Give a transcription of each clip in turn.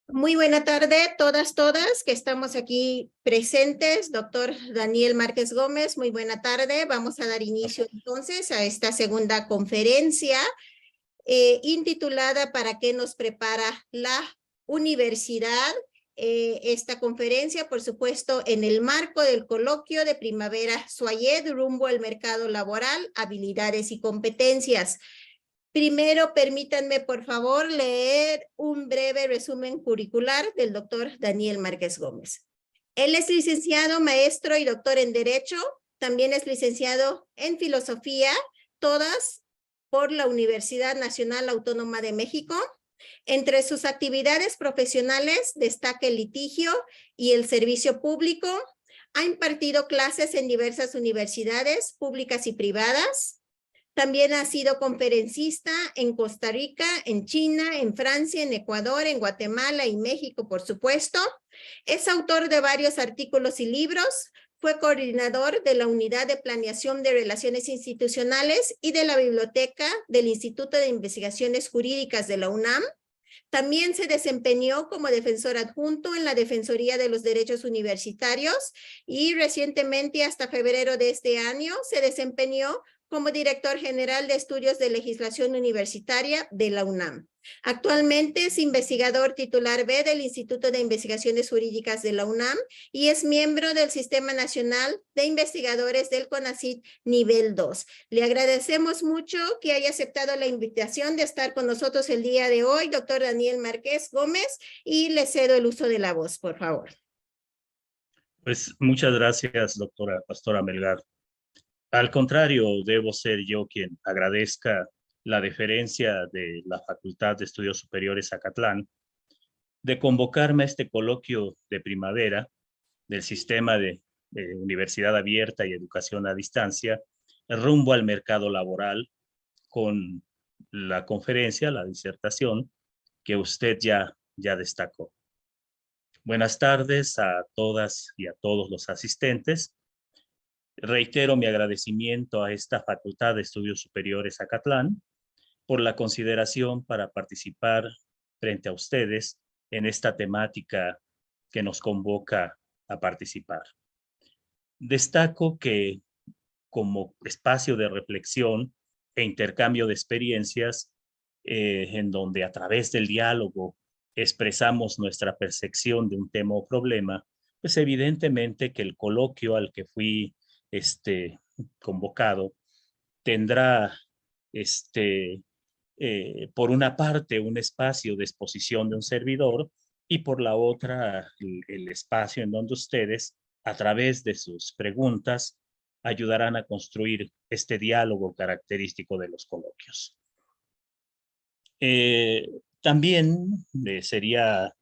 Muy buena tarde, todas que estamos aquí presentes. Doctor Daniel Márquez Gómez, muy buena tarde. Vamos a dar inicio entonces a esta segunda conferencia intitulada ¿Para qué nos prepara la universidad? Esta conferencia, por supuesto, en el marco del coloquio de primavera Suayed, rumbo al mercado laboral, habilidades y competencias. Primero, permítanme, por favor, leer un breve resumen curricular del doctor Daniel Márquez Gómez. Él es licenciado, maestro y doctor en Derecho. También es licenciado en Filosofía, todas por la Universidad Nacional Autónoma de México. Entre sus actividades profesionales destaca el litigio y el servicio público. Ha impartido clases en diversas universidades públicas y privadas. También ha sido conferencista en Costa Rica, en China, en Francia, en Ecuador, en Guatemala y México, por supuesto. Es autor de varios artículos y libros. Fue coordinador de la Unidad de Planeación de Relaciones Institucionales y de la Biblioteca del Instituto de Investigaciones Jurídicas de la UNAM. También se desempeñó como defensor adjunto en la Defensoría de los Derechos Universitarios y recientemente, hasta febrero de este año, se desempeñó como director general de estudios de legislación universitaria de la UNAM. Actualmente es investigador titular B del Instituto de Investigaciones Jurídicas de la UNAM y es miembro del Sistema Nacional de Investigadores del CONACYT Nivel 2. Le agradecemos mucho que haya aceptado la invitación de estar con nosotros el día de hoy, doctor Daniel Márquez Gómez, y le cedo el uso de la voz, por favor. Pues muchas gracias, doctora Pastora Melgar. Al contrario, debo ser yo quien agradezca la deferencia de la Facultad de Estudios Superiores Acatlán de convocarme a este coloquio de primavera del sistema de universidad abierta y educación a distancia rumbo al mercado laboral con la conferencia, la disertación que usted ya destacó. Buenas tardes a todas y a todos los asistentes. Reitero mi agradecimiento a esta Facultad de Estudios Superiores Acatlán por la consideración para participar frente a ustedes en esta temática que nos convoca a participar. Destaco que como espacio de reflexión e intercambio de experiencias, en donde a través del diálogo expresamos nuestra percepción de un tema o problema, pues evidentemente que el coloquio al que fui convocado tendrá por una parte un espacio de exposición de un servidor y por la otra el espacio en donde ustedes a través de sus preguntas ayudarán a construir este diálogo característico de los coloquios. También sería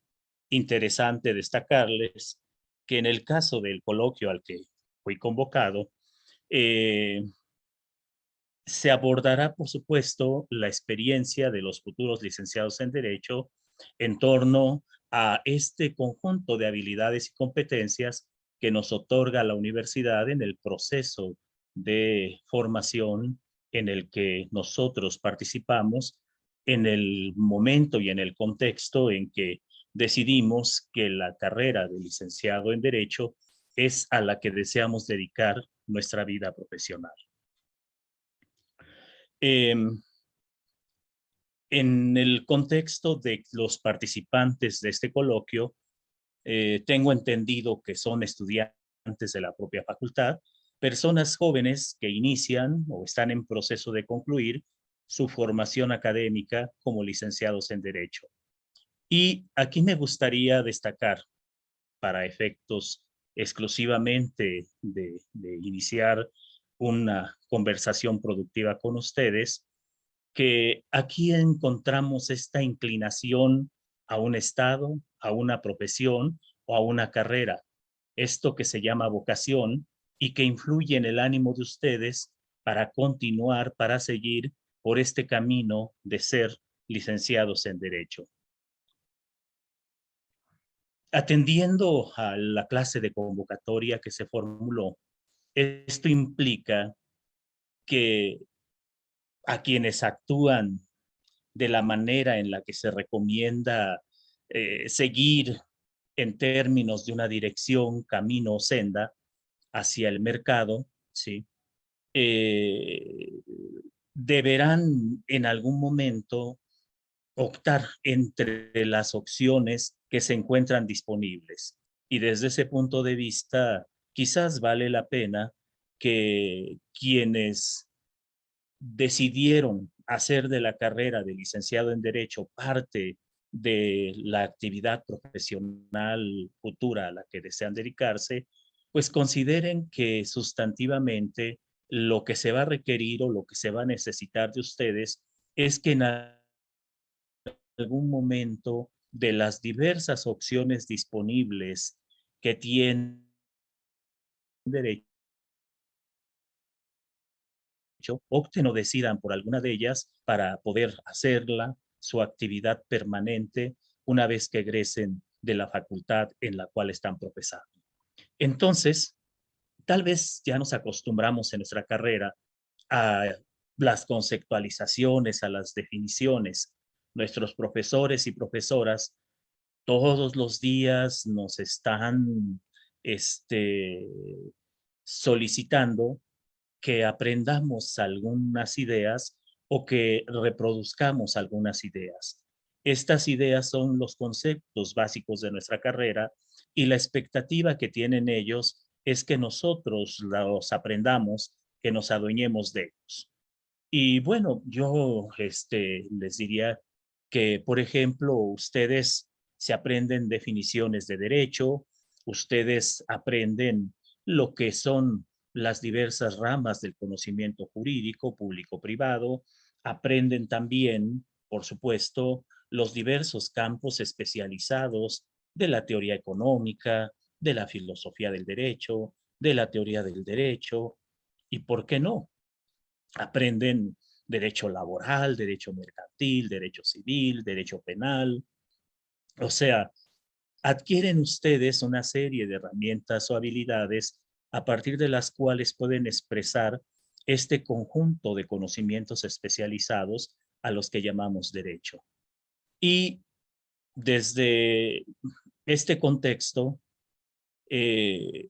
interesante destacarles que en el caso del coloquio al que fui convocado, se abordará, por supuesto, la experiencia de los futuros licenciados en Derecho en torno a este conjunto de habilidades y competencias que nos otorga la universidad en el proceso de formación en el que nosotros participamos, en el momento y en el contexto en que decidimos que la carrera de licenciado en Derecho es a la que deseamos dedicar nuestra vida profesional. En el contexto de los participantes de este coloquio, tengo entendido que son estudiantes de la propia facultad, personas jóvenes que inician o están en proceso de concluir su formación académica como licenciados en Derecho. Y aquí me gustaría destacar, para efectos exclusivamente de iniciar una conversación productiva con ustedes, que aquí encontramos esta inclinación a un estado, a una profesión o a una carrera. Esto que se llama vocación y que influye en el ánimo de ustedes para continuar, para seguir por este camino de ser licenciados en Derecho. Atendiendo a la clase de convocatoria que se formuló, esto implica que a quienes actúan de la manera en la que se recomienda seguir en términos de una dirección, camino o senda hacia el mercado, ¿sí? Eh, Deberán en algún momento optar entre las opciones que se encuentran disponibles. Y desde ese punto de vista, quizás vale la pena que quienes decidieron hacer de la carrera de licenciado en Derecho parte de la actividad profesional futura a la que desean dedicarse, pues consideren que sustantivamente lo que se va a requerir o lo que se va a necesitar de ustedes es que en algún momento de las diversas opciones disponibles que tienen derecho, opten o decidan por alguna de ellas para poder hacerla su actividad permanente una vez que egresen de la facultad en la cual están profesando. Entonces, tal vez ya nos acostumbramos en nuestra carrera a las conceptualizaciones, a las definiciones. Nuestros profesores y profesoras todos los días nos están este, solicitando que aprendamos algunas ideas o que reproduzcamos algunas ideas. Estas ideas son los conceptos básicos de nuestra carrera y la expectativa que tienen ellos es que nosotros los aprendamos, que nos adueñemos de ellos. Y bueno, yo les diría que, por ejemplo, ustedes se aprenden definiciones de derecho, ustedes aprenden lo que son las diversas ramas del conocimiento jurídico, público-privado, aprenden también, por supuesto, los diversos campos especializados de la teoría económica, de la filosofía del derecho, de la teoría del derecho, y ¿por qué no? Aprenden derecho laboral, derecho mercantil, derecho civil, derecho penal. O sea, adquieren ustedes una serie de herramientas o habilidades a partir de las cuales pueden expresar este conjunto de conocimientos especializados a los que llamamos derecho. Y desde este contexto, eh,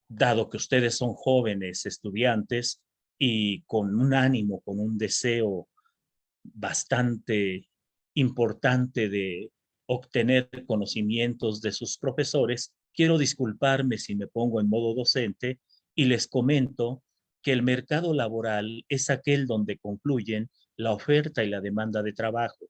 dado que ustedes son jóvenes estudiantes y con un ánimo, con un deseo bastante importante de obtener conocimientos de sus profesores, quiero disculparme si me pongo en modo docente y les comento que el mercado laboral es aquel donde concluyen la oferta y la demanda de trabajo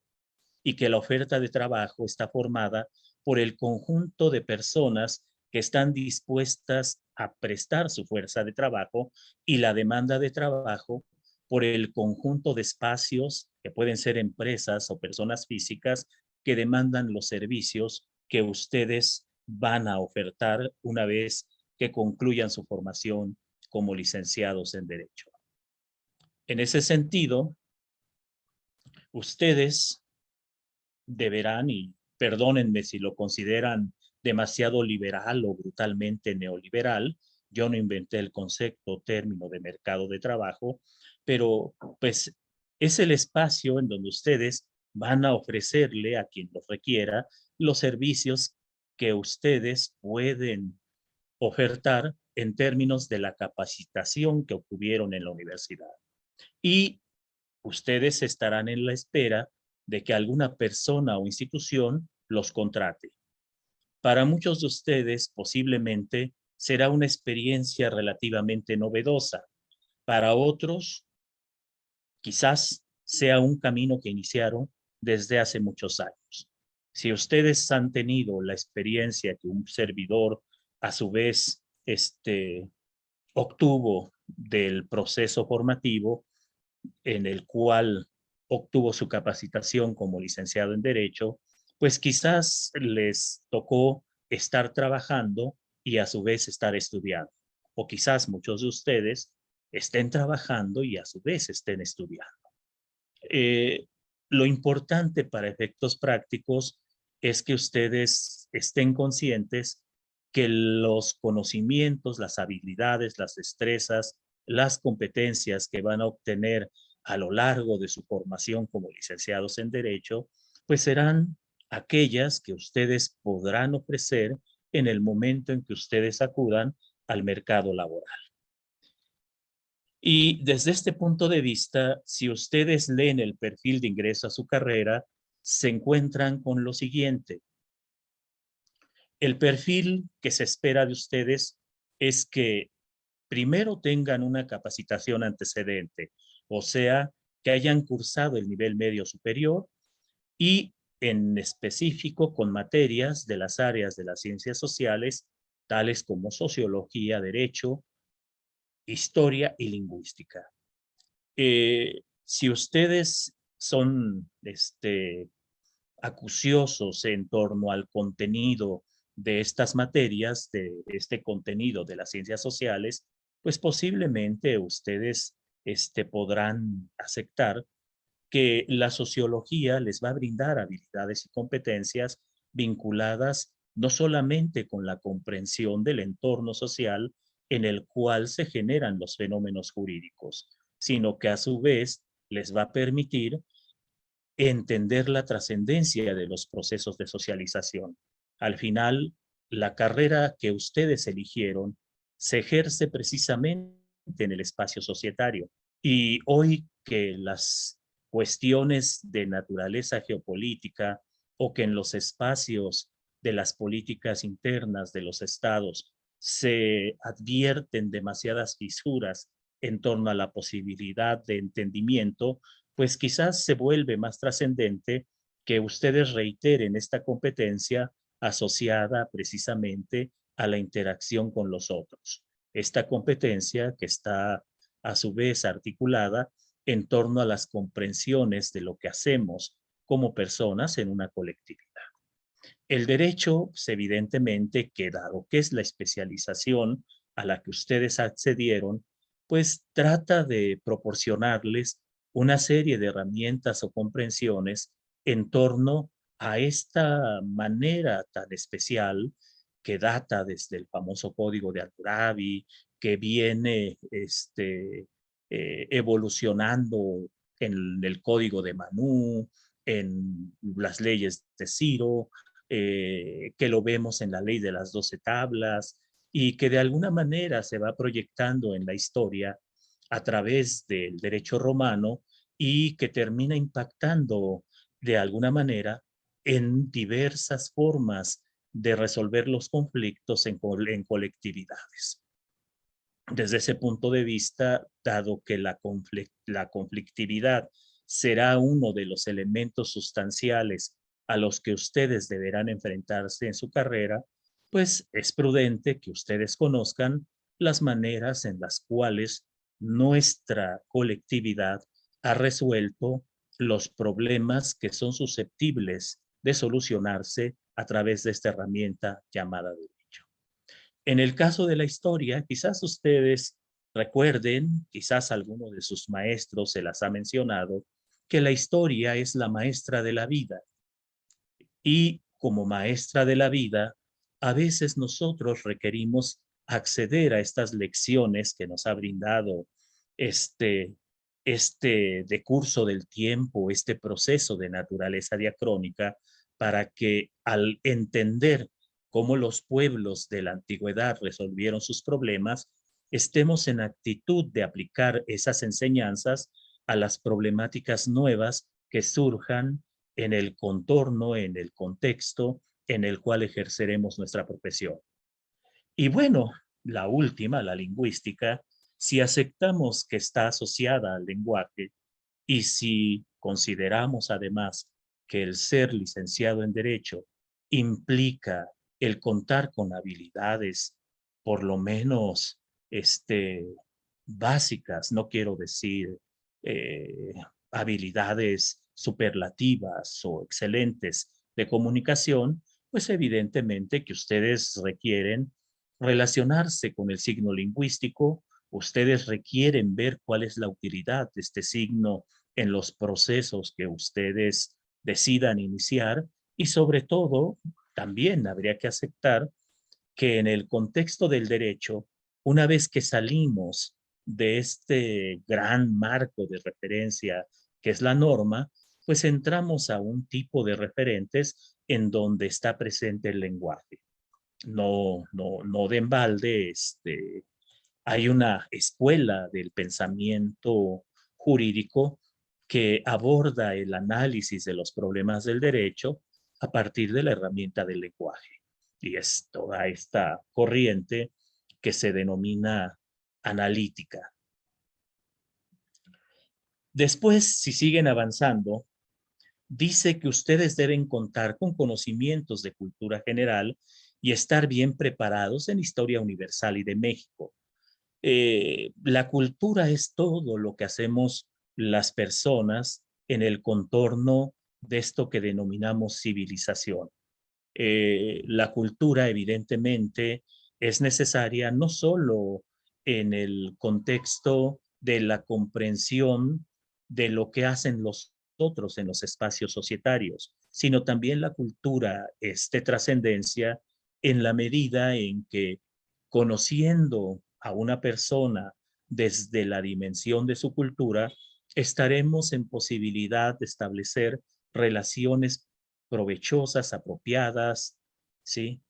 y que la oferta de trabajo está formada por el conjunto de personas que están dispuestas a prestar su fuerza de trabajo y la demanda de trabajo por el conjunto de espacios que pueden ser empresas o personas físicas que demandan los servicios que ustedes van a ofertar una vez que concluyan su formación como licenciados en Derecho. En ese sentido, ustedes deberán, y perdónenme si lo consideran demasiado liberal o brutalmente neoliberal, yo no inventé el concepto o término de mercado de trabajo, pero pues es el espacio en donde ustedes van a ofrecerle a quien los requiera los servicios que ustedes pueden ofertar en términos de la capacitación que obtuvieron en la universidad. Y ustedes estarán en la espera de que alguna persona o institución los contrate. Para muchos de ustedes posiblemente será una experiencia relativamente novedosa. Para otros, quizás sea un camino que iniciaron desde hace muchos años. Si ustedes han tenido la experiencia que un servidor a su vez obtuvo del proceso formativo, en el cual obtuvo su capacitación como licenciado en Derecho, pues quizás les tocó estar trabajando y a su vez estar estudiando. O quizás muchos de ustedes estén trabajando y a su vez estén estudiando. Eh, lo importante para efectos prácticos es que ustedes estén conscientes que los conocimientos, las habilidades, las destrezas, las competencias que van a obtener a lo largo de su formación como licenciados en Derecho, pues serán aquellas que ustedes podrán ofrecer en el momento en que ustedes acudan al mercado laboral. Y desde este punto de vista, si ustedes leen el perfil de ingreso a su carrera, se encuentran con lo siguiente. El perfil que se espera de ustedes es que primero tengan una capacitación antecedente, o sea, que hayan cursado el nivel medio superior y en específico con materias de las áreas de las ciencias sociales, tales como sociología, derecho, historia y lingüística. Si ustedes son acuciosos en torno al contenido de estas materias, de este contenido de las ciencias sociales, pues posiblemente ustedes podrán aceptar que la sociología les va a brindar habilidades y competencias vinculadas no solamente con la comprensión del entorno social en el cual se generan los fenómenos jurídicos, sino que a su vez les va a permitir entender la trascendencia de los procesos de socialización. Al final, la carrera que ustedes eligieron se ejerce precisamente en el espacio societario. Y hoy que las cuestiones de naturaleza geopolítica o que en los espacios de las políticas internas de los estados se advierten demasiadas fisuras en torno a la posibilidad de entendimiento, pues quizás se vuelve más trascendente que ustedes reiteren esta competencia asociada precisamente a la interacción con los otros. Esta competencia que está a su vez articulada en torno a las comprensiones de lo que hacemos como personas en una colectividad. El derecho, pues, evidentemente, que dado que es la especialización a la que ustedes accedieron, pues trata de proporcionarles una serie de herramientas o comprensiones en torno a esta manera tan especial que data desde el famoso Código de Hammurabi, que viene evolucionando en el Código de Manú, en las leyes de Ciro, que lo vemos en la ley de las 12 tablas y que de alguna manera se va proyectando en la historia a través del derecho romano y que termina impactando de alguna manera en diversas formas de resolver los conflictos en colectividades. Desde ese punto de vista, dado que la conflictividad será uno de los elementos sustanciales a los que ustedes deberán enfrentarse en su carrera, pues es prudente que ustedes conozcan las maneras en las cuales nuestra colectividad ha resuelto los problemas que son susceptibles de solucionarse a través de esta herramienta llamada derecho. En el caso de la historia, quizás ustedes recuerden, quizás alguno de sus maestros se las ha mencionado, que la historia es la maestra de la vida. Y como maestra de la vida, a veces nosotros requerimos acceder a estas lecciones que nos ha brindado este, este decurso del tiempo, este proceso de naturaleza diacrónica, para que al entender cómo los pueblos de la antigüedad resolvieron sus problemas, estemos en actitud de aplicar esas enseñanzas a las problemáticas nuevas que surjan en el contorno, en el contexto en el cual ejerceremos nuestra profesión. Y bueno, la última, la lingüística, si aceptamos que está asociada al lenguaje y si consideramos además que el ser licenciado en Derecho implica el contar con habilidades, por lo menos básicas, no quiero decir eh, habilidades superlativas o excelentes de comunicación, pues evidentemente que ustedes requieren relacionarse con el signo lingüístico, ustedes requieren ver cuál es la utilidad de este signo en los procesos que ustedes decidan iniciar y sobre todo también habría que aceptar que en el contexto del derecho, una vez que salimos de este gran marco de referencia que es la norma, pues entramos a un tipo de referentes en donde está presente el lenguaje. No de embalde, hay una escuela del pensamiento jurídico que aborda el análisis de los problemas del derecho a partir de la herramienta del lenguaje. Y es toda esta corriente que se denomina analítica. Después, si siguen avanzando, dice que ustedes deben contar con conocimientos de cultura general y estar bien preparados en historia universal y de México. La cultura es todo lo que hacemos las personas en el contorno de esto que denominamos civilización. La cultura, evidentemente, es necesaria no solo en el contexto de la comprensión de lo que hacen los otros en los espacios societarios, sino también la cultura es de trascendencia en la medida en que conociendo a una persona desde la dimensión de su cultura, estaremos en posibilidad de establecer relaciones provechosas, apropiadas, ¿sí?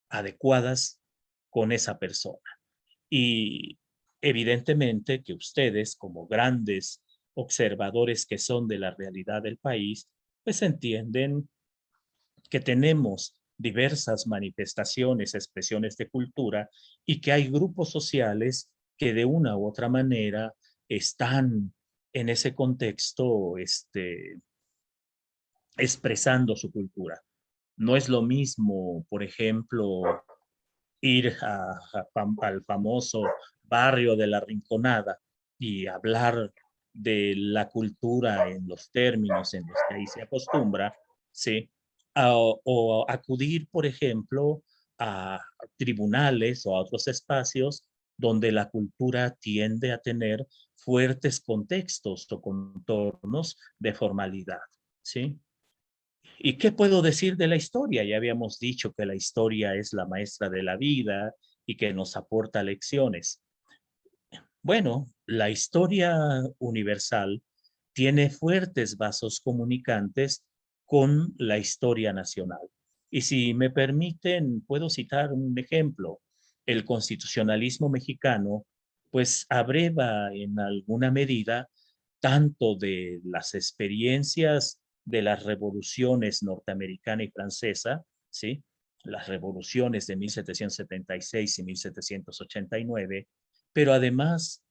Adecuadas con esa persona. Y evidentemente que ustedes, como grandes observadores que son de la realidad del país, pues entienden que tenemos diversas manifestaciones, expresiones de cultura y que hay grupos sociales que de una u otra manera están en ese contexto expresando su cultura. No es lo mismo, por ejemplo, ir al famoso barrio de la Rinconada y hablar de la cultura en los términos en los que ahí se acostumbra, ¿sí? O acudir, por ejemplo, a tribunales o a otros espacios donde la cultura tiende a tener fuertes contextos o contornos de formalidad, ¿sí? ¿Y qué puedo decir de la historia? Ya habíamos dicho que la historia es la maestra de la vida y que nos aporta lecciones. Bueno, la historia universal tiene fuertes vasos comunicantes con la historia nacional. Y si me permiten, puedo citar un ejemplo. El constitucionalismo mexicano, pues abreva en alguna medida tanto de las experiencias de las revoluciones norteamericana y francesa, ¿sí? Las revoluciones de 1776 y 1789, pero además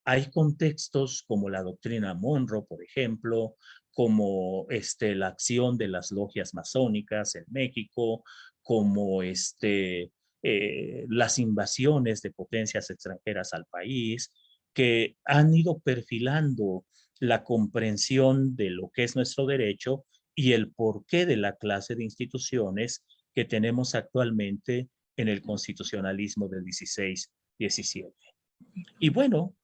hay contextos como la doctrina Monroe, por ejemplo, como la acción de las logias masónicas en México, como las invasiones de potencias extranjeras al país, que han ido perfilando la comprensión de lo que es nuestro derecho y el porqué de la clase de instituciones que tenemos actualmente en el constitucionalismo del 16-17. Y bueno,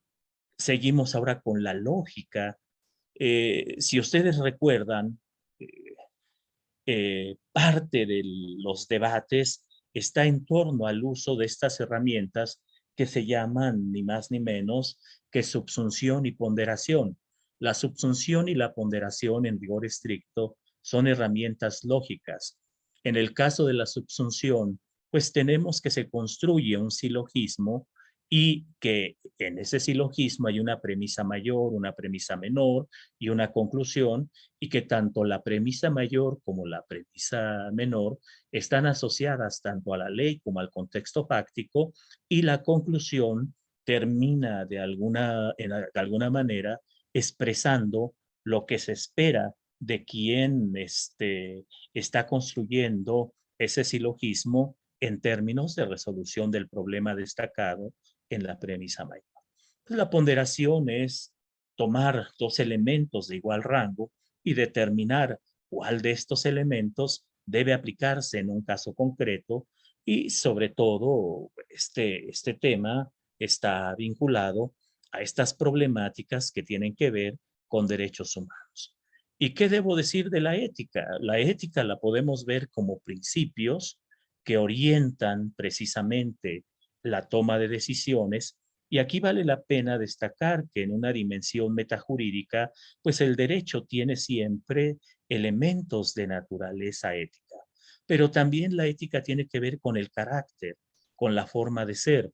seguimos ahora con la lógica. Si ustedes recuerdan, eh, parte de los debates está en torno al uso de estas herramientas que se llaman ni más ni menos que subsunción y ponderación. La subsunción y la ponderación en rigor estricto son herramientas lógicas. En el caso de la subsunción, pues tenemos que se construye un silogismo y que en ese silogismo hay una premisa mayor, una premisa menor y una conclusión, y que tanto la premisa mayor como la premisa menor están asociadas tanto a la ley como al contexto fáctico, y la conclusión termina de alguna manera expresando lo que se espera de quien está construyendo ese silogismo en términos de resolución del problema destacado en la premisa mayor. La ponderación es tomar dos elementos de igual rango y determinar cuál de estos elementos debe aplicarse en un caso concreto, y sobre todo este tema está vinculado a estas problemáticas que tienen que ver con derechos humanos. ¿Y qué debo decir de la ética? La ética la podemos ver como principios que orientan precisamente la toma de decisiones Y aquí vale la pena destacar que en una dimensión metajurídica, pues el derecho tiene siempre elementos de naturaleza ética, pero también la ética tiene que ver con el carácter, con la forma de ser.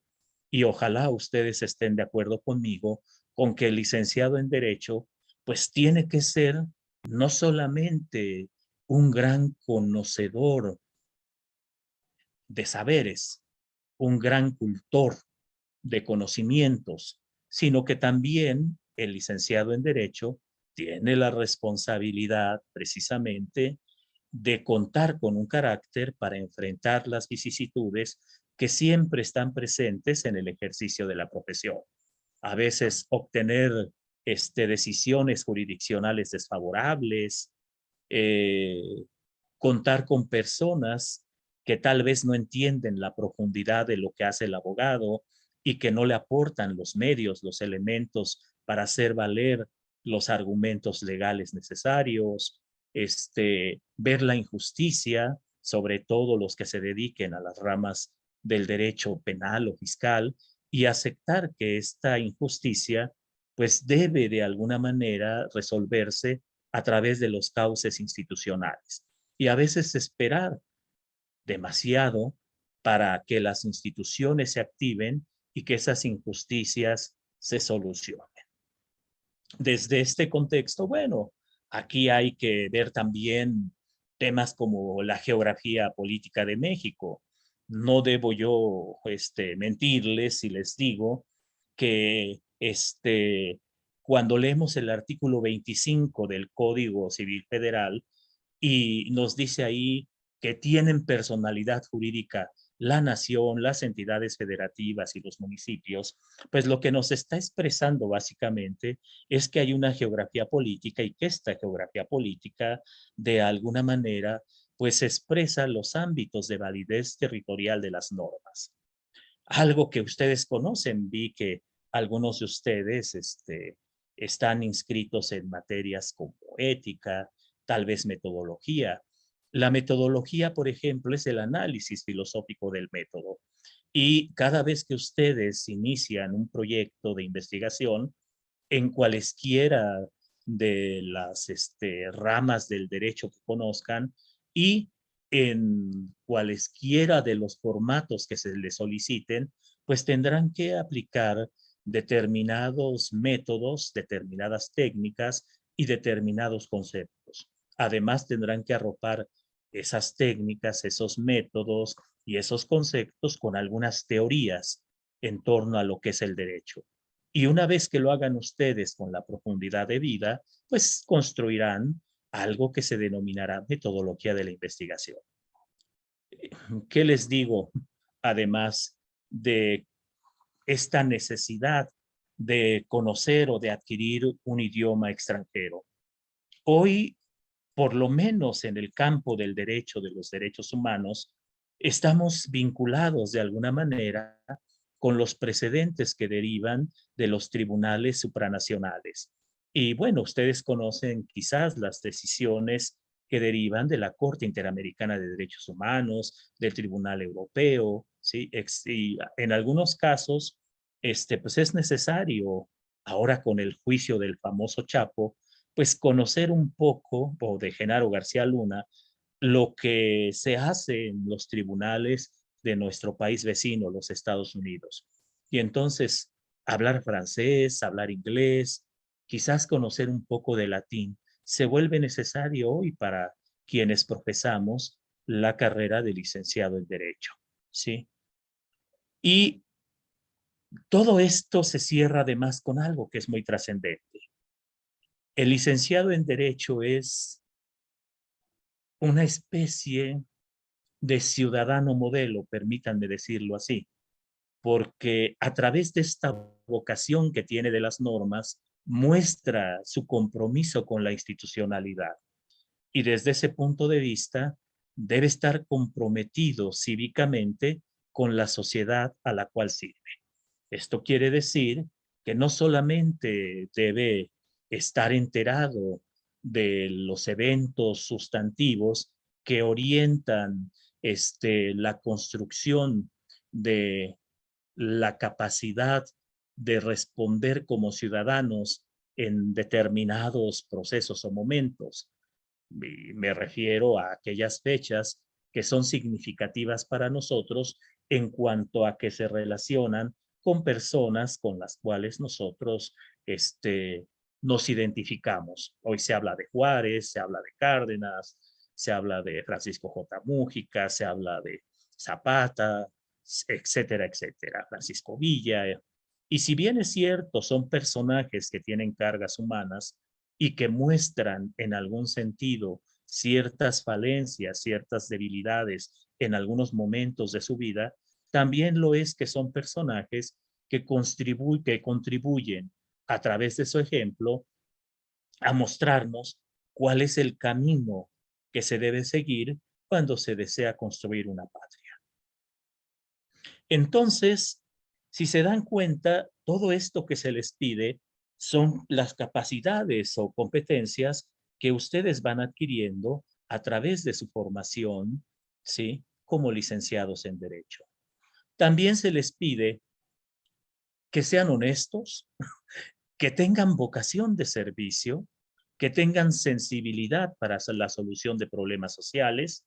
Y ojalá ustedes estén de acuerdo conmigo con que el licenciado en Derecho, pues tiene que ser no solamente un gran conocedor de saberes, un gran cultor de conocimientos, sino que también el licenciado en Derecho tiene la responsabilidad precisamente de contar con un carácter para enfrentar las vicisitudes que siempre están presentes en el ejercicio de la profesión. A veces obtener decisiones jurisdiccionales desfavorables, eh, contar con personas que tal vez no entienden la profundidad de lo que hace el abogado y que no le aportan los medios, los elementos para hacer valer los argumentos legales necesarios, ver la injusticia, sobre todo los que se dediquen a las ramas del derecho penal o fiscal, y aceptar que esta injusticia pues debe de alguna manera resolverse a través de los cauces institucionales. Y a veces esperar demasiado para que las instituciones se activen y que esas injusticias se solucionen. Desde este contexto, bueno, aquí hay que ver también temas como la geografía política de México. No debo yo mentirles si les digo que cuando leemos el artículo 25 del Código Civil Federal, y nos dice ahí que tienen personalidad jurídica la nación, las entidades federativas y los municipios, pues lo que nos está expresando básicamente es que hay una geografía política y que esta geografía política de alguna manera pues expresa los ámbitos de validez territorial de las normas. Algo que ustedes conocen, vi que algunos de ustedes están inscritos en materias como ética, tal vez metodología. La metodología, por ejemplo, es el análisis filosófico del método. Y cada vez que ustedes inician un proyecto de investigación en cualesquiera de las ramas del derecho que conozcan y en cualesquiera de los formatos que se les soliciten, pues tendrán que aplicar determinados métodos, determinadas técnicas y determinados conceptos. Además, tendrán que arropar esas técnicas, esos métodos y esos conceptos con algunas teorías en torno a lo que es el derecho. Y una vez que lo hagan ustedes con la profundidad de vida, pues construirán algo que se denominará metodología de la investigación. ¿Qué les digo? Además de esta necesidad de conocer o de adquirir un idioma extranjero. Hoy, por lo menos en el campo del derecho, de los derechos humanos, estamos vinculados de alguna manera con los precedentes que derivan de los tribunales supranacionales. Y bueno, ustedes conocen quizás las decisiones que derivan de la Corte Interamericana de Derechos Humanos, del Tribunal Europeo, ¿sí? Y en algunos casos, pues es necesario, ahora con el juicio del famoso Chapo, pues conocer un poco, o de Genaro García Luna, lo que se hace en los tribunales de nuestro país vecino, los Estados Unidos. Y entonces, hablar francés, hablar inglés, quizás conocer un poco de latín, se vuelve necesario hoy para quienes profesamos la carrera de licenciado en Derecho, ¿sí? Y todo esto se cierra además con algo que es muy trascendente. El licenciado en Derecho es una especie de ciudadano modelo, permítanme decirlo así, porque a través de esta vocación que tiene de las normas, muestra su compromiso con la institucionalidad. Y desde ese punto de vista, debe estar comprometido cívicamente con la sociedad a la cual sirve. Esto quiere decir que no solamente debe estar enterado de los eventos sustantivos que orientan la construcción de la capacidad de responder como ciudadanos en determinados procesos o momentos. Me refiero a aquellas fechas que son significativas para nosotros en cuanto a que se relacionan con personas con las cuales nosotros nos identificamos. Hoy se habla de Juárez, se habla de Cárdenas, se habla de Francisco J. Mújica, se habla de Zapata, etcétera, etcétera, Francisco Villa. Y si bien es cierto, son personajes que tienen cargas humanas y que muestran en algún sentido ciertas falencias, ciertas debilidades en algunos momentos de su vida, también lo es que son personajes que contribuyen a través de su ejemplo a mostrarnos cuál es el camino que se debe seguir cuando se desea construir una patria. Entonces, si se dan cuenta, todo esto que se les pide son las capacidades o competencias que ustedes van adquiriendo a través de su formación, ¿sí? Como licenciados en Derecho. También se les pide que sean honestos, que tengan vocación de servicio, que tengan sensibilidad para la solución de problemas sociales,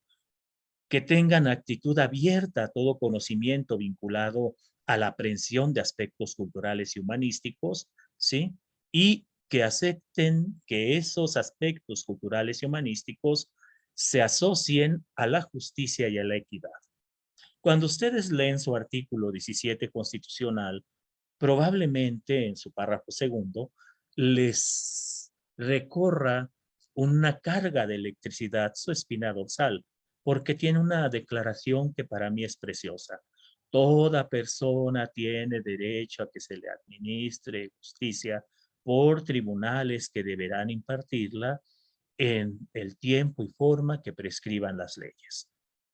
que tengan actitud abierta a todo conocimiento vinculado a la aprehensión de aspectos culturales y humanísticos, ¿sí? Y que acepten que esos aspectos culturales y humanísticos se asocien a la justicia y a la equidad. Cuando ustedes leen su artículo 17 constitucional, probablemente en su párrafo segundo les recorra una carga de electricidad su espina dorsal, porque tiene una declaración que para mí es preciosa. Toda persona tiene derecho a que se le administre justicia por tribunales que deberán impartirla en el tiempo y forma que prescriban las leyes.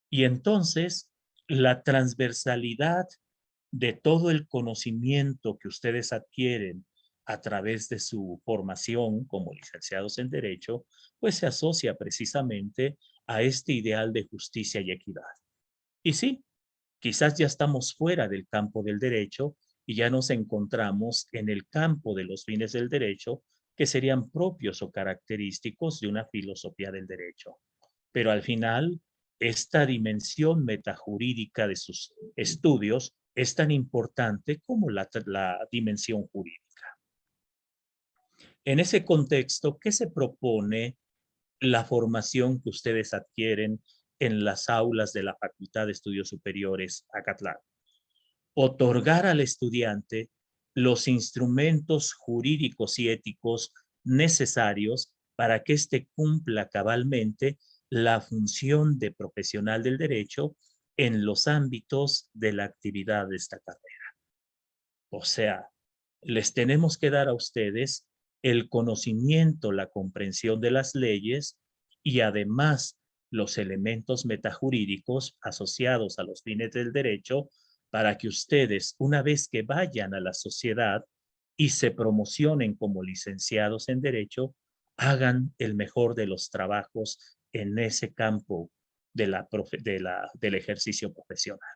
Y entonces, la transversalidad de todo el conocimiento que ustedes adquieren a través de su formación como licenciados en Derecho, pues se asocia precisamente a este ideal de justicia y equidad. Y sí, quizás ya estamos fuera del campo del derecho y ya nos encontramos en el campo de los fines del derecho que serían propios o característicos de una filosofía del derecho. Pero al final, esta dimensión metajurídica de sus estudios es tan importante como la dimensión jurídica. En ese contexto, ¿qué se propone la formación que ustedes adquieren en las aulas de la Facultad de Estudios Superiores Acatlán? Otorgar al estudiante los instrumentos jurídicos y éticos necesarios para que éste cumpla cabalmente la función de profesional del derecho en los ámbitos de la actividad de esta carrera. O sea, les tenemos que dar a ustedes el conocimiento, la comprensión de las leyes y además los elementos metajurídicos asociados a los fines del derecho para que ustedes, una vez que vayan a la sociedad y se promocionen como licenciados en derecho, hagan el mejor de los trabajos en ese campo del ejercicio profesional.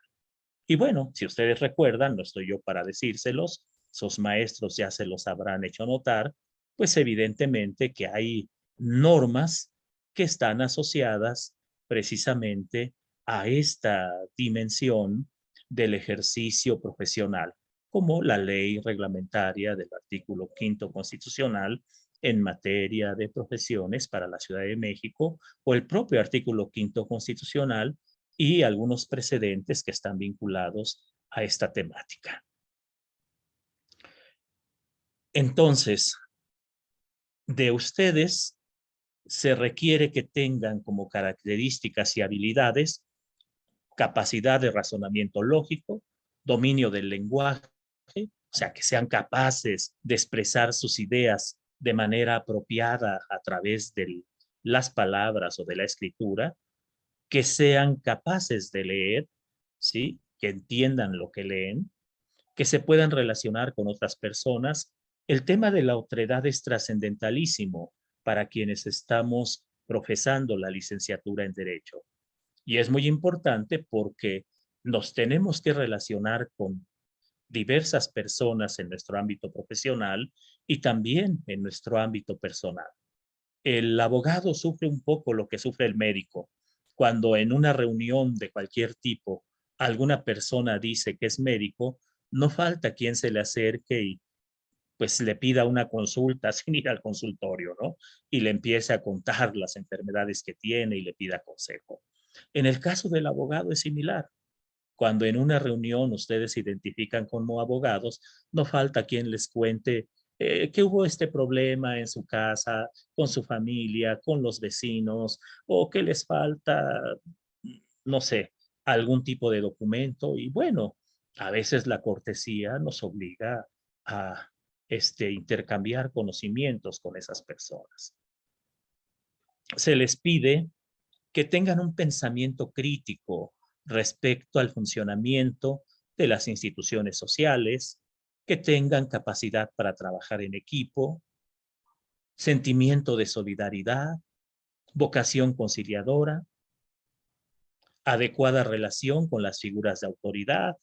Y bueno, si ustedes recuerdan, no estoy yo para decírselos, sus maestros ya se los habrán hecho notar, pues evidentemente que hay normas que están asociadas precisamente a esta dimensión del ejercicio profesional, como la ley reglamentaria del artículo 5º constitucional en materia de profesiones para la Ciudad de México o el propio artículo 5º constitucional y algunos precedentes que están vinculados a esta temática. Entonces, de ustedes se requiere que tengan como características y habilidades capacidad de razonamiento lógico, dominio del lenguaje, o sea, que sean capaces de expresar sus ideas de manera apropiada a través de las palabras o de la escritura, que sean capaces de leer, ¿sí? Que entiendan lo que leen, que se puedan relacionar con otras personas. El tema de la otredad es trascendentalísimo para quienes estamos profesando la licenciatura en Derecho. Y es muy importante porque nos tenemos que relacionar con diversas personas en nuestro ámbito profesional y también en nuestro ámbito personal. El abogado sufre un poco lo que sufre el médico. Cuando en una reunión de cualquier tipo alguna persona dice que es médico, no falta quien se le acerque y pues le pida una consulta sin ir al consultorio, ¿no? Y le empiece a contar las enfermedades que tiene y le pida consejo. En el caso del abogado es similar. Cuando en una reunión ustedes se identifican como abogados, no falta quien les cuente que hubo este problema en su casa, con su familia, con los vecinos, o que les falta, no sé, algún tipo de documento. Y bueno, a veces la cortesía nos obliga a intercambiar conocimientos con esas personas. Se les pide que tengan un pensamiento crítico respecto al funcionamiento de las instituciones sociales, que tengan capacidad para trabajar en equipo, sentimiento de solidaridad, vocación conciliadora, adecuada relación con las figuras de autoridad,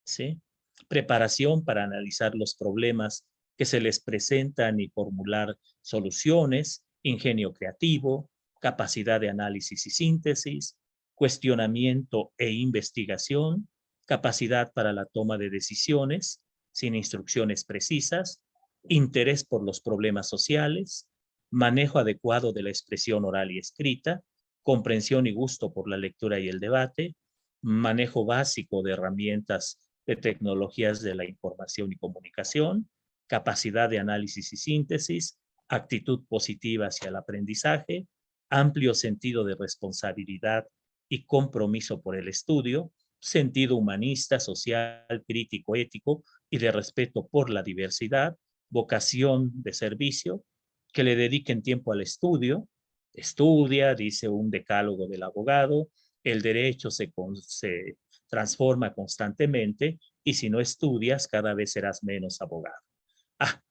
¿sí? Preparación para analizar los problemas que se les presentan y formular soluciones, ingenio creativo, capacidad de análisis y síntesis, cuestionamiento e investigación, capacidad para la toma de decisiones sin instrucciones precisas, interés por los problemas sociales, manejo adecuado de la expresión oral y escrita, comprensión y gusto por la lectura y el debate, manejo básico de herramientas de tecnologías de la información y comunicación, capacidad de análisis y síntesis, actitud positiva hacia el aprendizaje, amplio sentido de responsabilidad y compromiso por el estudio, sentido humanista, social, crítico, ético y de respeto por la diversidad, vocación de servicio, que le dediquen tiempo al estudio, estudia, dice un decálogo del abogado, el derecho se transforma constantemente y si no estudias, cada vez serás menos abogado.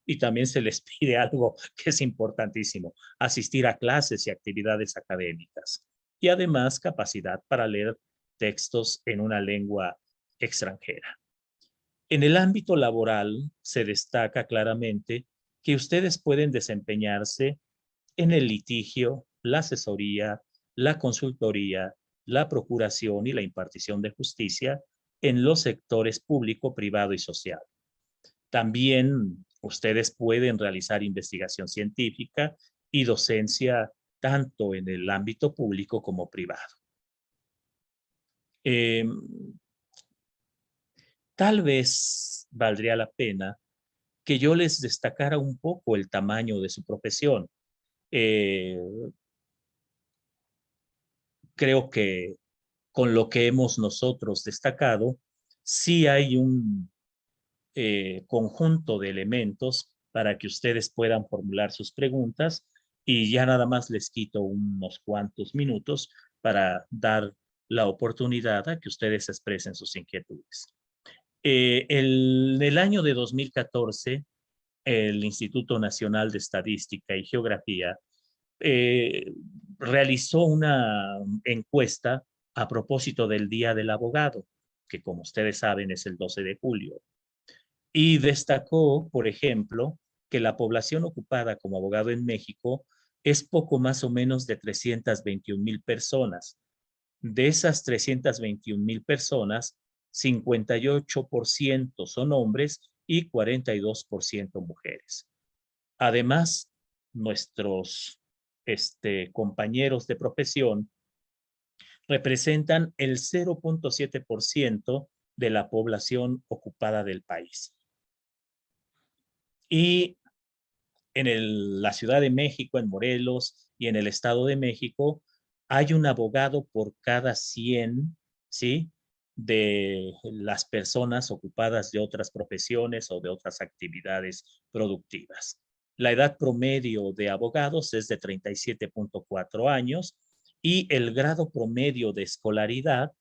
Y también se les pide algo que es importantísimo, asistir a clases y actividades académicas. Y además, capacidad para leer textos en una lengua extranjera. En el ámbito laboral se destaca claramente que ustedes pueden desempeñarse en el litigio, la asesoría, la consultoría, la procuración y la impartición de justicia en los sectores público, privado y social. También ustedes pueden realizar investigación científica y docencia tanto en el ámbito público como privado. Eh, Tal vez valdría la pena que yo les destacara un poco el tamaño de su profesión. Eh, Creo que con lo que hemos nosotros destacado, sí hay un conjunto de elementos para que ustedes puedan formular sus preguntas y ya nada más les quito unos cuantos minutos para dar la oportunidad a que ustedes expresen sus inquietudes. En el año de 2014, el Instituto Nacional de Estadística y Geografía eh, realizó una encuesta a propósito del Día del Abogado, que como ustedes saben es el 12 de julio, y destacó, por ejemplo, que la población ocupada como abogado en México es poco más o menos de 321,000 personas. De esas 321,000 personas, 58% son hombres y 42% mujeres. Además, nuestros compañeros de profesión representan el 0.7% de la población ocupada del país. Y en la Ciudad de México, en Morelos y en el Estado de México, hay un abogado por cada 100, ¿sí? De las personas ocupadas de otras profesiones o de otras actividades productivas. La edad promedio de abogados es de 37.4 años y el grado promedio de escolaridad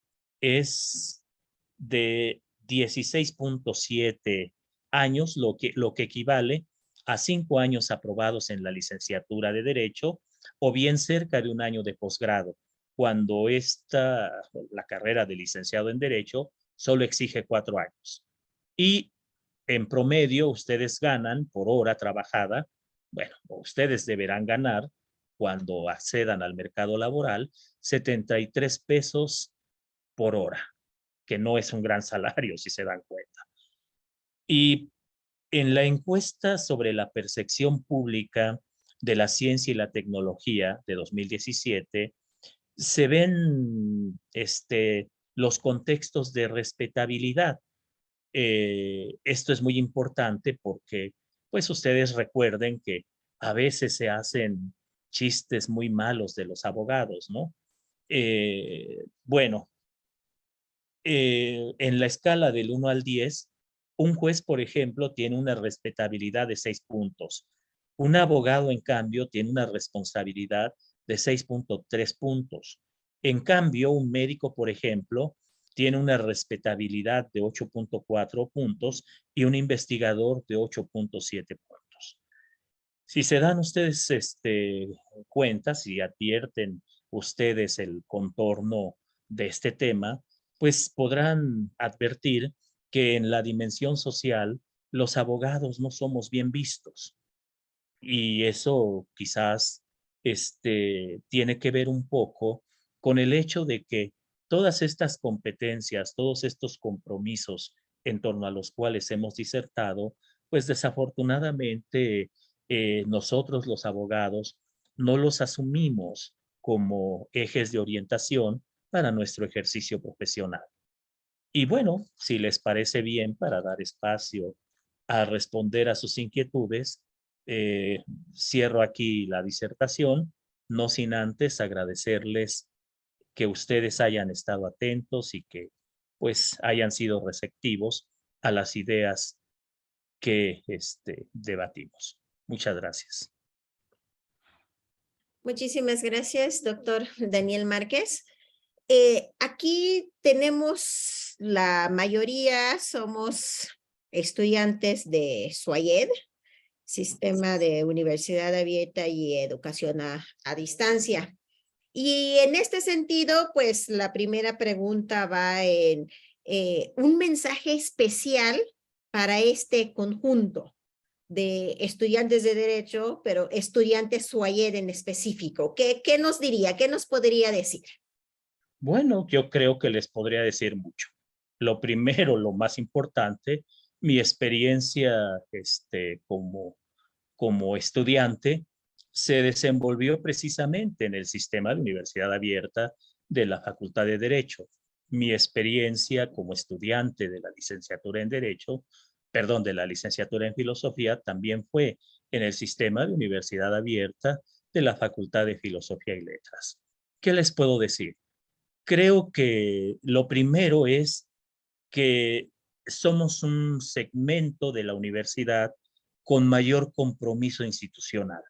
es de 16.7 años, lo que equivale a 5 años aprobados en la licenciatura de Derecho o bien cerca de un año de posgrado, cuando la carrera de licenciado en Derecho solo exige 4 años. Y en promedio ustedes ganan por hora trabajada, bueno, ustedes deberán ganar cuando accedan al mercado laboral 73 pesos por hora, que no es un gran salario si se dan cuenta. Y en la encuesta sobre la percepción pública de la ciencia y la tecnología de 2017, se ven los contextos de respetabilidad. Esto es muy importante porque, pues, ustedes recuerden que a veces se hacen chistes muy malos de los abogados, ¿no? Bueno, en la escala del 1 al 10, un juez, por ejemplo, tiene una respetabilidad de 6 puntos. Un abogado, en cambio, tiene una responsabilidad de 6.3 puntos. En cambio, un médico, por ejemplo, tiene una respetabilidad de 8.4 puntos y un investigador de 8.7 puntos. Si se dan ustedes cuenta, si advierten ustedes el contorno de este tema, pues podrán advertir que en la dimensión social los abogados no somos bien vistos. Y eso quizás tiene que ver un poco con el hecho de que todas estas competencias, todos estos compromisos en torno a los cuales hemos disertado, pues desafortunadamente nosotros los abogados no los asumimos como ejes de orientación para nuestro ejercicio profesional. Y bueno, si les parece bien, para dar espacio a responder a sus inquietudes, eh, cierro aquí la disertación, no sin antes agradecerles que ustedes hayan estado atentos y que pues hayan sido receptivos a las ideas que debatimos. Muchas gracias. Muchísimas gracias, doctor Daniel Márquez. Aquí tenemos la mayoría, somos estudiantes de SUAYED, Sistema de Universidad Abierta y Educación a Distancia. Y en este sentido, pues la primera pregunta va en un mensaje especial para este conjunto de estudiantes de Derecho, pero estudiantes SUAYED en específico. ¿Qué nos diría? ¿Qué nos podría decir? Bueno, yo creo que les podría decir mucho. Lo primero, lo más importante, mi experiencia como estudiante se desenvolvió precisamente en el sistema de universidad abierta de la Facultad de Derecho. Mi experiencia como estudiante de la licenciatura en Derecho, perdón, de la licenciatura en Filosofía, también fue en el sistema de universidad abierta de la Facultad de Filosofía y Letras. ¿Qué les puedo decir? Creo que lo primero es que somos un segmento de la universidad con mayor compromiso institucional,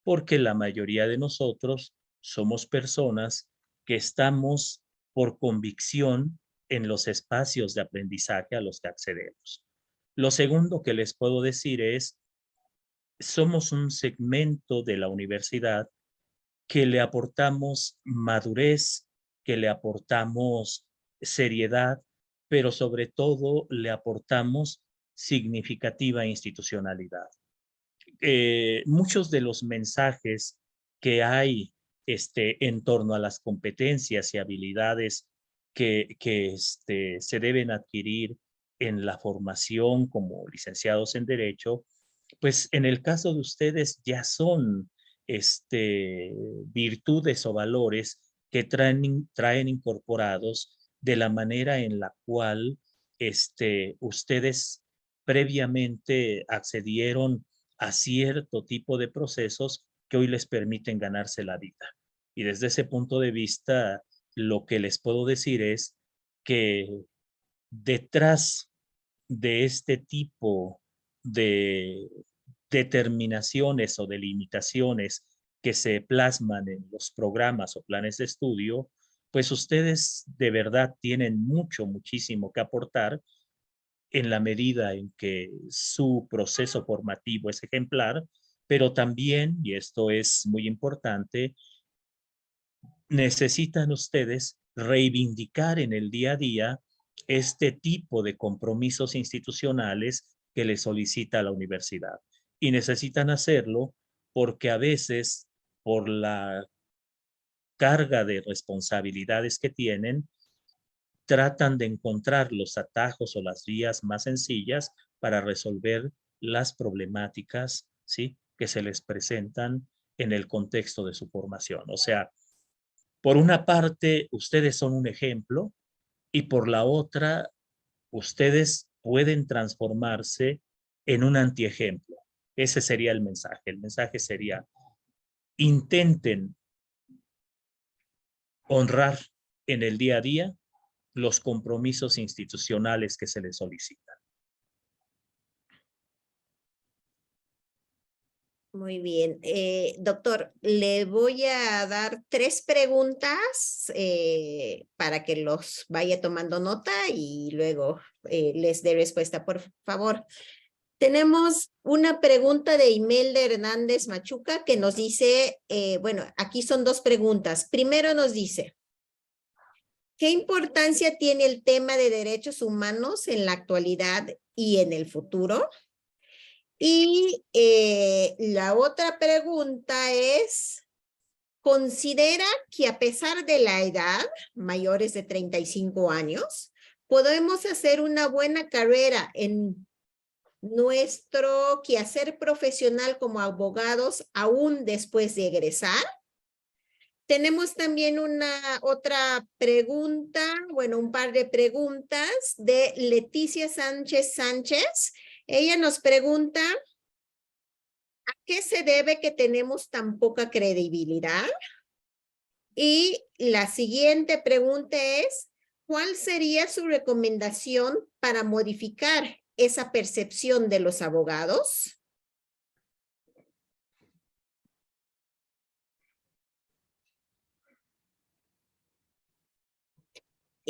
porque la mayoría de nosotros somos personas que estamos por convicción en los espacios de aprendizaje a los que accedemos. Lo segundo que les puedo decir es, somos un segmento de la universidad que le aportamos madurez, que le aportamos seriedad, pero sobre todo le aportamos significativa institucionalidad. Muchos de los mensajes que hay en torno a las competencias y habilidades que se deben adquirir en la formación como licenciados en Derecho, pues en el caso de ustedes ya son virtudes o valores que traen incorporados de la manera en la cual ustedes previamente accedieron a cierto tipo de procesos que hoy les permiten ganarse la vida. Y desde ese punto de vista, lo que les puedo decir es que detrás de este tipo de determinaciones o delimitaciones que se plasman en los programas o planes de estudio, pues ustedes de verdad tienen muchísimo que aportar en la medida en que su proceso formativo es ejemplar, pero también, y esto es muy importante, necesitan ustedes reivindicar en el día a día este tipo de compromisos institucionales que le solicita la universidad. Y necesitan hacerlo porque a veces, por la carga de responsabilidades que tienen, tratan de encontrar los atajos o las vías más sencillas para resolver las problemáticas, ¿sí?, que se les presentan en el contexto de su formación. O sea, por una parte, ustedes son un ejemplo y por la otra, ustedes pueden transformarse en un antiejemplo. Ese sería el mensaje. El mensaje sería, intenten honrar en el día a día los compromisos institucionales que se les solicitan. Muy bien. Doctor, le voy a dar 3 preguntas para que los vaya tomando nota y luego les dé respuesta, por favor. Tenemos una pregunta de Imelda Hernández Machuca que nos dice, bueno, aquí son 2 preguntas. Primero nos dice, ¿qué importancia tiene el tema de derechos humanos en la actualidad y en el futuro? Y la otra pregunta es, ¿considera que a pesar de la edad, mayores de 35 años, podemos hacer una buena carrera en nuestro quehacer profesional como abogados aún después de egresar? Tenemos también otra pregunta, bueno, un par de preguntas de Leticia Sánchez Sánchez. Ella nos pregunta, ¿a qué se debe que tenemos tan poca credibilidad? Y la siguiente pregunta es, ¿cuál sería su recomendación para modificar esa percepción de los abogados?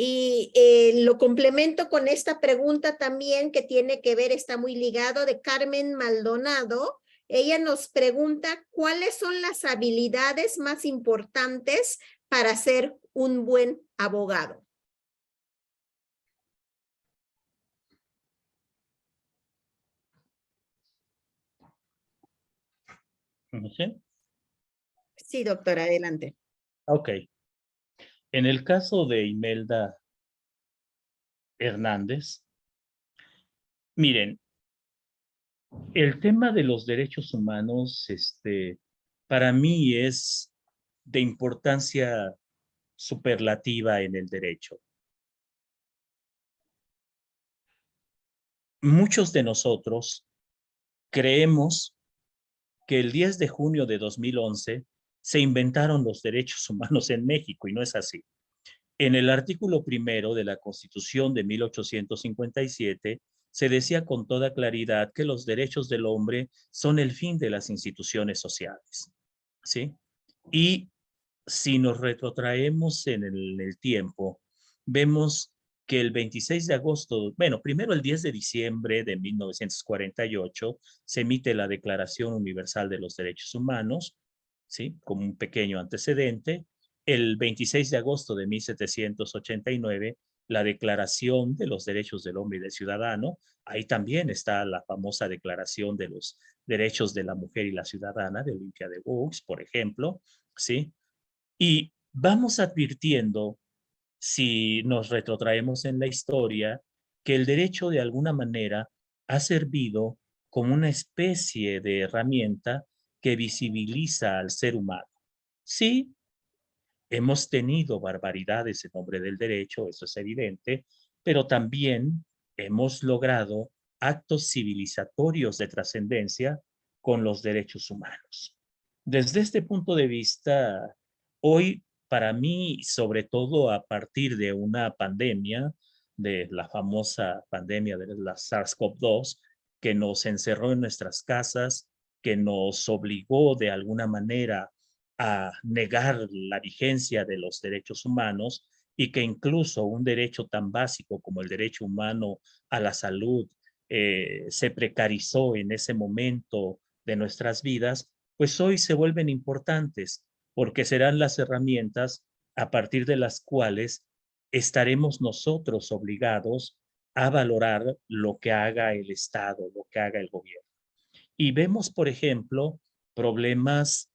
Y lo complemento con esta pregunta también que tiene que ver, está muy ligado, de Carmen Maldonado. Ella nos pregunta, ¿cuáles son las habilidades más importantes para ser un buen abogado? ¿Sí? Sí, doctora, adelante. Ok. En el caso de Imelda Hernández, miren, el tema de los derechos humanos, para mí es de importancia superlativa en el derecho. Muchos de nosotros creemos que el 10 de junio de 2011 se inventaron los derechos humanos en México y no es así. En el artículo primero de la Constitución de 1857 se decía con toda claridad que los derechos del hombre son el fin de las instituciones sociales, ¿sí? Y si nos retrotraemos en el tiempo, vemos que el 26 de agosto, bueno, primero el 10 de diciembre de 1948 se emite la Declaración Universal de los Derechos Humanos, ¿sí?, como un pequeño antecedente. El 26 de agosto de 1789, la Declaración de los Derechos del Hombre y del Ciudadano. Ahí también está la famosa Declaración de los Derechos de la Mujer y la Ciudadana de Olympia de Gouges, por ejemplo, ¿sí? Y vamos advirtiendo, si nos retrotraemos en la historia, que el derecho de alguna manera ha servido como una especie de herramienta que visibiliza al ser humano. Sí, hemos tenido barbaridades en nombre del derecho, eso es evidente, pero también hemos logrado actos civilizatorios de trascendencia con los derechos humanos. Desde este punto de vista, hoy para mí, sobre todo a partir de una pandemia, de la famosa pandemia de la SARS-CoV-2, que nos encerró en nuestras casas, que nos obligó de alguna manera a negar la vigencia de los derechos humanos y que incluso un derecho tan básico como el derecho humano a la salud se precarizó en ese momento de nuestras vidas, pues hoy se vuelven importantes porque serán las herramientas a partir de las cuales estaremos nosotros obligados a valorar lo que haga el Estado, lo que haga el gobierno. Y vemos, por ejemplo, problemas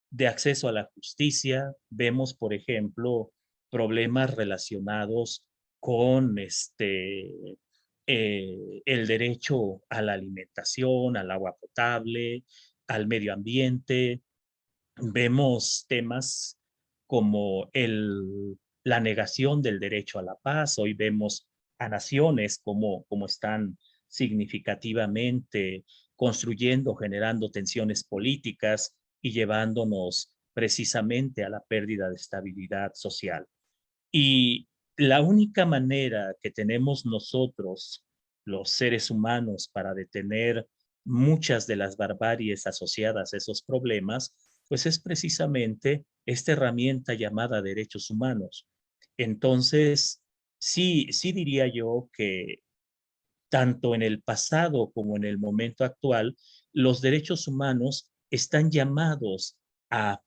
de acceso a la justicia, vemos, por ejemplo, problemas relacionados con el derecho a la alimentación, al agua potable, al medio ambiente. Vemos temas como la negación del derecho a la paz. Hoy vemos a naciones como están significativamente construyendo, generando tensiones políticas y llevándonos precisamente a la pérdida de estabilidad social. Y la única manera que tenemos nosotros, los seres humanos, para detener muchas de las barbaries asociadas a esos problemas, pues es precisamente esta herramienta llamada derechos humanos. Entonces, sí diría yo que tanto en el pasado como en el momento actual, los derechos humanos están llamados a,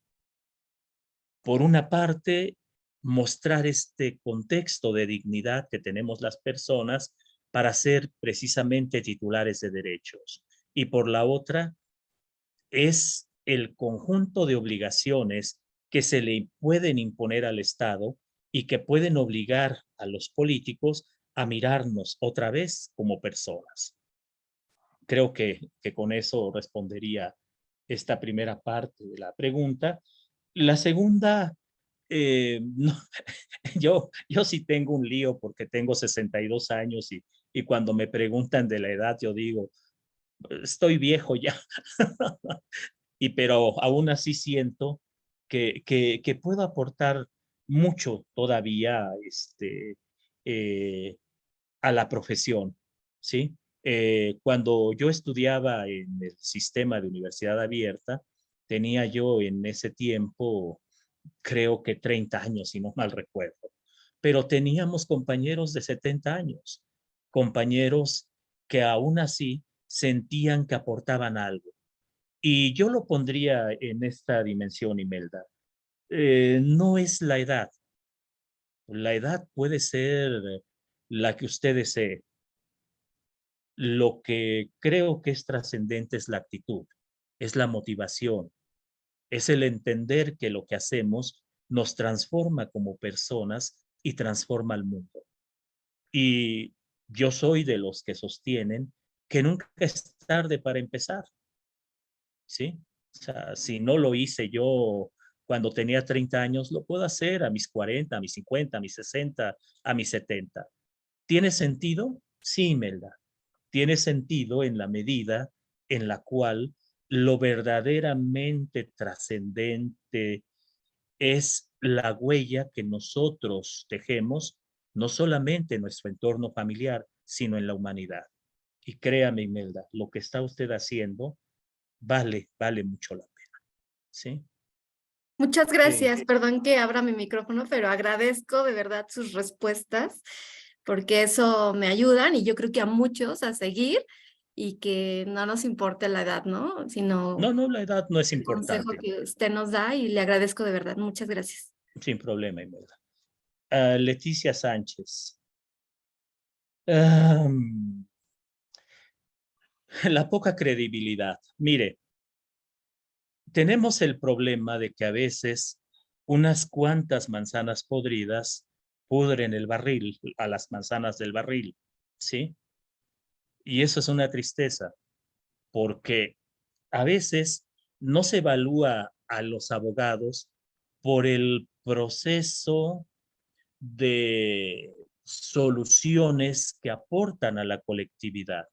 por una parte, mostrar este contexto de dignidad que tenemos las personas para ser precisamente titulares de derechos. Y por la otra, es el conjunto de obligaciones que se le pueden imponer al Estado y que pueden obligar a los políticos a mirarnos otra vez como personas. Creo que con eso respondería esta primera parte de la pregunta. La segunda, no, yo sí tengo un lío porque tengo 62 años y cuando me preguntan de la edad, yo digo, estoy viejo ya, pero aún así siento que puedo aportar mucho todavía eh, a la profesión, ¿sí? Cuando yo estudiaba en el sistema de universidad abierta, tenía yo en ese tiempo, creo que 30 años, si no mal recuerdo, pero teníamos compañeros de 70 años, compañeros que aún así sentían que aportaban algo. Y yo lo pondría en esta dimensión, Imelda. No es la edad puede ser la que usted desee. Lo que creo que es trascendente es la actitud, es la motivación, es el entender que lo que hacemos nos transforma como personas y transforma al mundo. Y yo soy de los que sostienen que nunca es tarde para empezar, ¿sí? O sea, si no lo hice yo cuando tenía 30 años, lo puedo hacer a mis 40, a mis 50, a mis 60, a mis 70. ¿Tiene sentido? Sí, Imelda. Tiene sentido en la medida en la cual lo verdaderamente trascendente es la huella que nosotros tejemos, no solamente en nuestro entorno familiar, sino en la humanidad. Y créame, Imelda, lo que está usted haciendo vale mucho la pena, ¿sí? Muchas Eh, gracias. Perdón que abra mi micrófono, pero agradezco de verdad sus respuestas porque eso me ayudan y yo creo que a muchos a seguir y que no nos importe la edad, ¿no? Sino no, la edad no es el consejo importante, que usted nos da y le agradezco de verdad. Muchas gracias. sin problema, Imelda. Leticia Sánchez. Um, la poca credibilidad. Mire, tenemos el problema de que a veces unas cuantas manzanas podridas pudren el barril, a las manzanas del barril, ¿sí? Y eso es una tristeza, porque a veces no se evalúa a los abogados por el proceso de soluciones que aportan a la colectividad.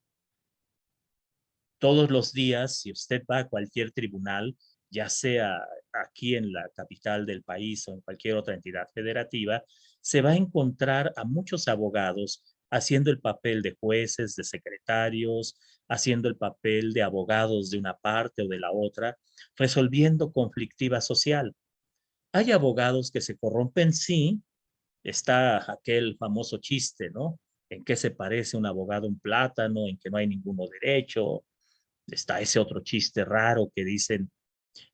Todos los días, si usted va a cualquier tribunal, ya sea aquí en la capital del país o en cualquier otra entidad federativa, se va a encontrar a muchos abogados haciendo el papel de jueces, de secretarios, haciendo el papel de abogados de una parte o de la otra, resolviendo conflictiva social. Hay abogados que se corrompen, sí. Está aquel famoso chiste, ¿no? En qué se parece un abogado a un plátano, en que no hay ninguno derecho. Está ese otro chiste raro que dicen,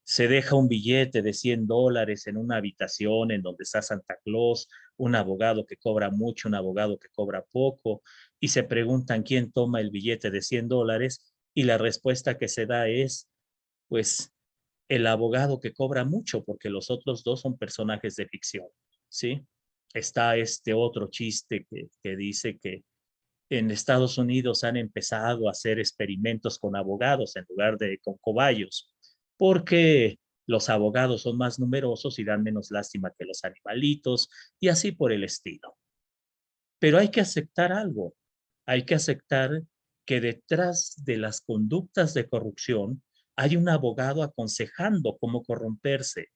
se deja un billete de $100 en una habitación en donde está Santa Claus un abogado que cobra mucho, un abogado que cobra poco, y se preguntan quién toma el billete de $100 y la respuesta que se da es, pues, el abogado que cobra mucho, porque los otros dos son personajes de ficción, ¿sí? Está este otro chiste que dice que en Estados Unidos han empezado a hacer experimentos con abogados en lugar de con cobayos, porque los abogados son más numerosos y dan menos lástima que los animalitos y así por el estilo. Pero hay que aceptar algo, hay que aceptar que detrás de las conductas de corrupción hay un abogado aconsejando cómo corromperse.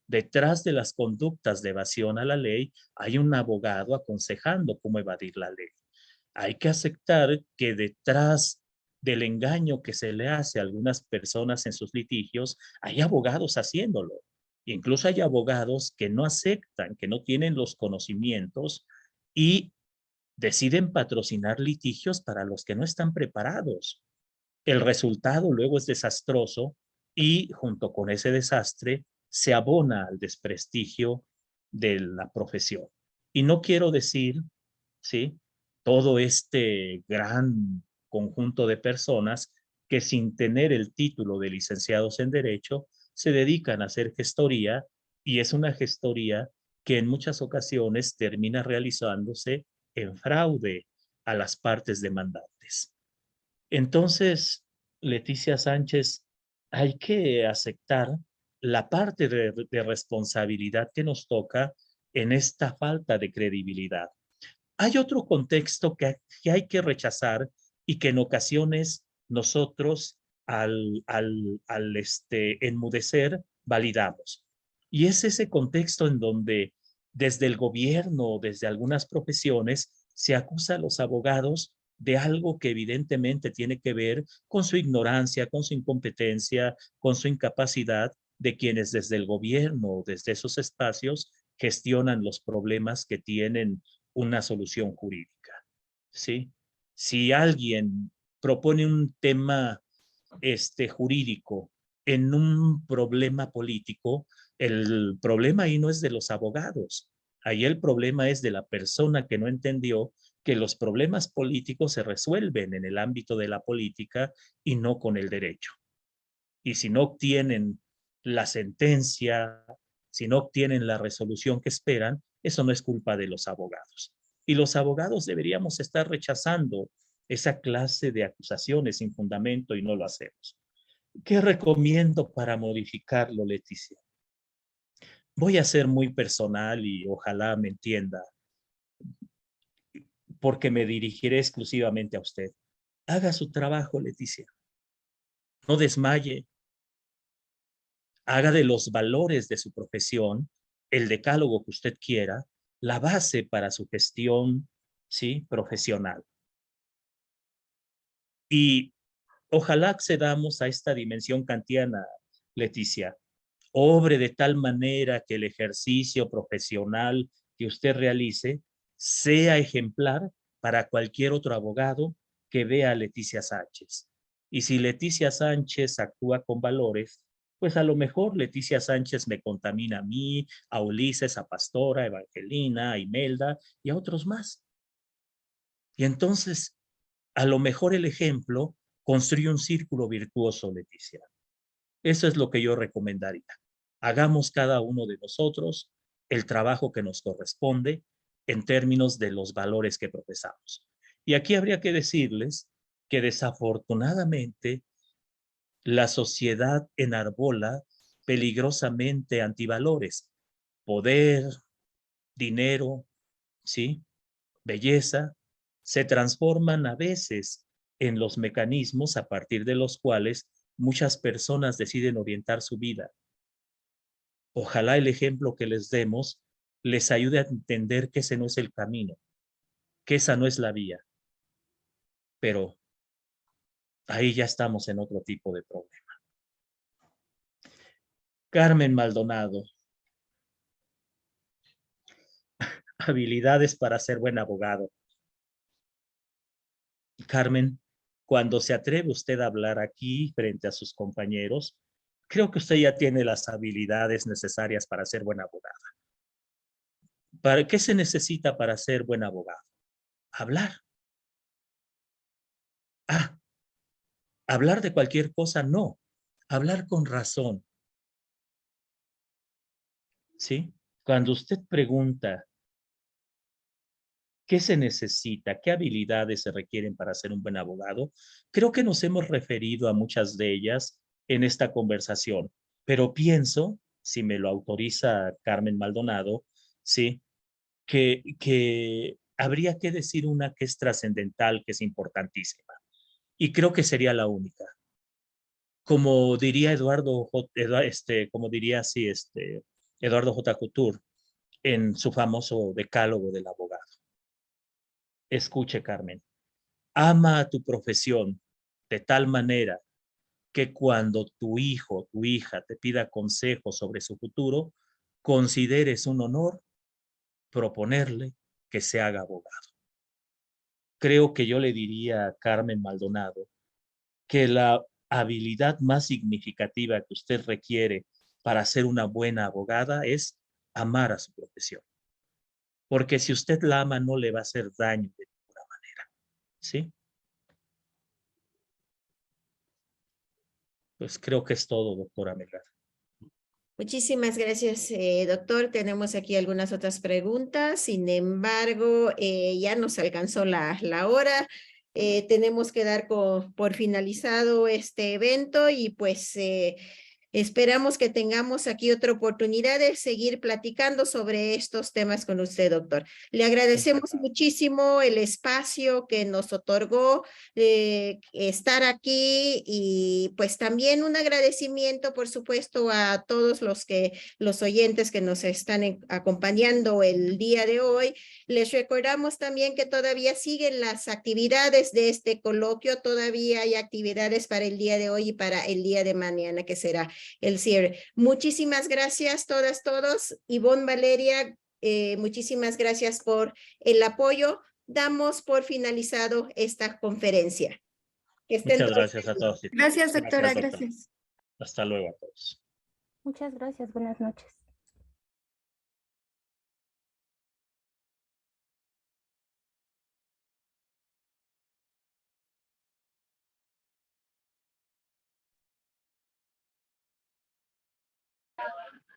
Detrás de las conductas de evasión a la ley hay un abogado aconsejando cómo evadir la ley. Hay que aceptar que detrás del engaño que se le hace a algunas personas en sus litigios, hay abogados haciéndolo. Incluso hay abogados que no aceptan, que no tienen los conocimientos y deciden patrocinar litigios para los que no están preparados. El resultado luego es desastroso y junto con ese desastre se abona al desprestigio de la profesión. Y no quiero decir, ¿sí?, todo este gran conjunto de personas que sin tener el título de licenciados en Derecho se dedican a hacer gestoría y es una gestoría que en muchas ocasiones termina realizándose en fraude a las partes demandantes. Entonces, Leticia Sánchez, hay que aceptar la parte de responsabilidad que nos toca en esta falta de credibilidad. Hay otro contexto que hay que rechazar y que en ocasiones nosotros al enmudecer validamos. Y es ese contexto en donde desde el gobierno, desde algunas profesiones, se acusa a los abogados de algo que evidentemente tiene que ver con su ignorancia, con su incompetencia, con su incapacidad de quienes desde el gobierno, desde esos espacios, gestionan los problemas que tienen una solución jurídica, ¿sí? Si alguien propone un tema jurídico en un problema político, el problema ahí no es de los abogados, ahí el problema es de la persona que no entendió que los problemas políticos se resuelven en el ámbito de la política y no con el derecho. Y si no obtienen la sentencia, si no obtienen la resolución que esperan, eso no es culpa de los abogados. Y los abogados deberíamos estar rechazando esa clase de acusaciones sin fundamento y no lo hacemos. ¿Qué recomiendo para modificarlo, Leticia? Voy a ser muy personal y ojalá me entienda, porque me dirigiré exclusivamente a usted. Haga su trabajo, Leticia. No desmaye. Haga de los valores de su profesión, el decálogo que usted quiera, la base para su gestión, ¿sí?, profesional. Y ojalá accedamos a esta dimensión kantiana, Leticia. Obre de tal manera que el ejercicio profesional que usted realice sea ejemplar para cualquier otro abogado que vea a Leticia Sánchez. Y si Leticia Sánchez actúa con valores, pues a lo mejor Leticia Sánchez me contamina a mí, a Ulises, a Pastora, a Evangelina, a Imelda y a otros más. Y entonces, a lo mejor el ejemplo construye un círculo virtuoso, Leticia. Eso es lo que yo recomendaría. Hagamos cada uno de nosotros el trabajo que nos corresponde en términos de los valores que profesamos. Y aquí habría que decirles que desafortunadamente la sociedad enarbola peligrosamente antivalores, poder, dinero, ¿sí?, belleza, se transforman a veces en los mecanismos a partir de los cuales muchas personas deciden orientar su vida. Ojalá el ejemplo que les demos les ayude a entender que ese no es el camino, que esa no es la vía. Pero ahí ya estamos en otro tipo de problema. Carmen Maldonado, habilidades para ser buen abogado. Carmen, cuando se atreve usted a hablar aquí frente a sus compañeros, creo que usted ya tiene las habilidades necesarias para ser buena abogada. ¿Qué se necesita para ser buen abogado? Hablar. Hablar de cualquier cosa, no. Hablar con razón. ¿Sí? Cuando usted pregunta qué se necesita, qué habilidades se requieren para ser un buen abogado, creo que nos hemos referido a muchas de ellas en esta conversación, pero pienso, si me lo autoriza Carmen Maldonado, sí, que habría que decir una que es trascendental, que es importantísima, y creo que sería la única. Como diría como diría así, Eduardo J. Couture en su famoso decálogo del abogado. Escuche, Carmen, ama a tu profesión de tal manera que cuando tu hijo o tu hija te pida consejos sobre su futuro, consideres un honor proponerle que se haga abogado. Creo que yo le diría a Carmen Maldonado que la habilidad más significativa que usted requiere para ser una buena abogada es amar a su profesión. Porque si usted la ama, no le va a hacer daño de ninguna manera. ¿Sí? Pues creo que es todo, doctora Melgar. Muchísimas gracias, doctor. Tenemos aquí algunas otras preguntas. Sin embargo, ya nos alcanzó la hora. Tenemos que dar por finalizado este evento y pues esperamos que tengamos aquí otra oportunidad de seguir platicando sobre estos temas con usted, doctor. Le agradecemos muchísimo el espacio que nos otorgó estar aquí y pues también un agradecimiento, por supuesto, a todos los oyentes que nos están acompañando el día de hoy. Les recordamos también que todavía siguen las actividades de este coloquio, todavía hay actividades para el día de hoy y para el día de mañana, que será el cierre. Muchísimas gracias todos. Ivonne, Valeria, muchísimas gracias por el apoyo. Damos por finalizado esta conferencia. Que estén Muchas todos gracias a bien. todos. Gracias, doctora, Gracias, doctor. gracias. Hasta luego a todos. Muchas gracias, buenas noches.